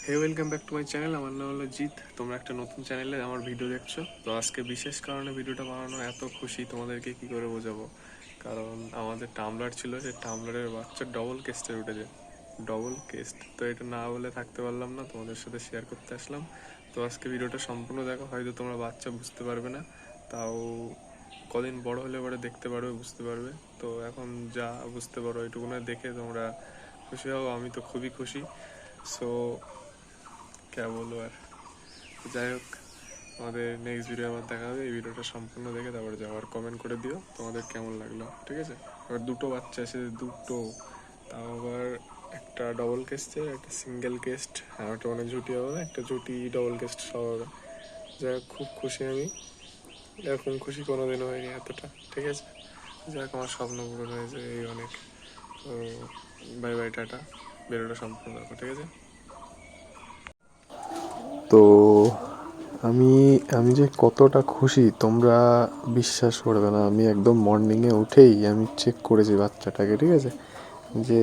Hey welcome back to my channel. আমার নাম হলো জিৎ। তোমরা একটা নতুন চ্যানেলে আমার ভিডিও দেখছো। তো আজকে বিশেষ কারণে ভিডিওটা বানানো, এত খুশি তোমাদেরকে কি করে বোঝাবো। কারণ আমাদের টামলার ছিল, সেই টামলারের বাচ্চা ডবল কেস্টের উঠেছে। ডবল কেস্ট তো এটা না বলে থাকতে পারলাম না, তোমাদের সাথে শেয়ার করতে আসলাম। তো আজকে ভিডিওটা সম্পূর্ণ দেখো, হয়তো তোমরা বাচ্চা বুঝতে পারবে না, তাও কদিন বড় হলে পরে দেখতে পারবে, বুঝতে পারবে। তো এখন যা বুঝতে পারো এটুকু না দেখে তোমরা খুশি হও, আমি তো খুবই খুশি। সো কে বলবো আর। যাই হোক, আমাদের নেক্সট ভিডিও আবার দেখা হবে। এই ভিডিওটা সম্পূর্ণ দেখে তারপরে যাওয়ার কমেন্ট করে দিও তোমাদের কেমন লাগলো, ঠিক আছে। এবার দুটো বাচ্চা এসে, দুটো, তাও আবার একটা ডবল কেস্টে, একটা সিঙ্গেল কেস্ট, আর একটা মানে জুটি হবে, একটা জুটি ডবল কেস্ট সব হবে। যাই হোক, খুব খুশি আমি, এরকম খুশি কোনোদিনও হয়নি এতটা, ঠিক আছে। যাই হোক, আমার স্বপ্ন পূরণ হয়েছে, এই অনেক। তো বাই বাই, টাটা। ভিডিওটা সম্পূর্ণ দেখো, ঠিক আছে। তো আমি আমি যে কতটা খুশি তোমরা বিশ্বাস করবে না। আমি একদম মর্নিংয়ে উঠেই আমি চেক করেছি বাচ্চাটাকে, ঠিক আছে। যে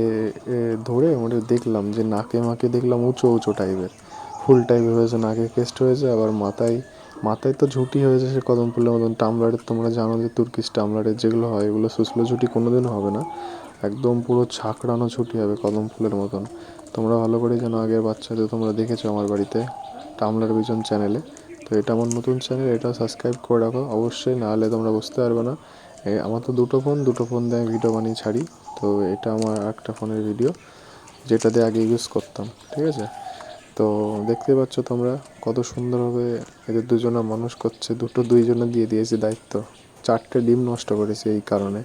ধরে আমরা দেখলাম যে নাকে মাকে দেখলাম উঁচু উঁচু টাইপের, ফুল টাইপের হয়েছে, নাকে কেস্ট হয়েছে, আবার মাথায় মাথায় তো ঝুঁটি হয়েছে সে কদম ফুলের মতন। টামলারের তোমরা জানো যে তুর্কিশ টামলারের যেগুলো হয় এগুলো সুসলো ঝুঁটি কোনোদিনও হবে না, একদম পুরো ছাকড়ানো ঝুঁটি হবে কদম ফুলের মতন। তোমরা ভালো করে জানো, আগের বাচ্চাদের তোমরা দেখেছো আমার বাড়িতে টামলার ভিজন চ্যানেলে। তো এটা আমার নতুন চ্যানেল, এটা সাবস্ক্রাইব করে রাখো অবশ্যই, নাহলে তোমরা বুঝতে পারবে না। আমার তো দুটো ফোন দিয়ে আমি ভিডিও বানিয়ে ছাড়ি। তো এটা আমার একটা ফোনের ভিডিও, যেটা দিয়ে আগে ইউজ করতাম, ঠিক আছে। তো দেখতে পাচ্ছ তোমরা কত সুন্দরভাবে এদের দুজনে মানুষ করছে। দুইজনে দিয়ে দিয়েছে দায়িত্ব, 4টে ডিম নষ্ট করেছে এই কারণে।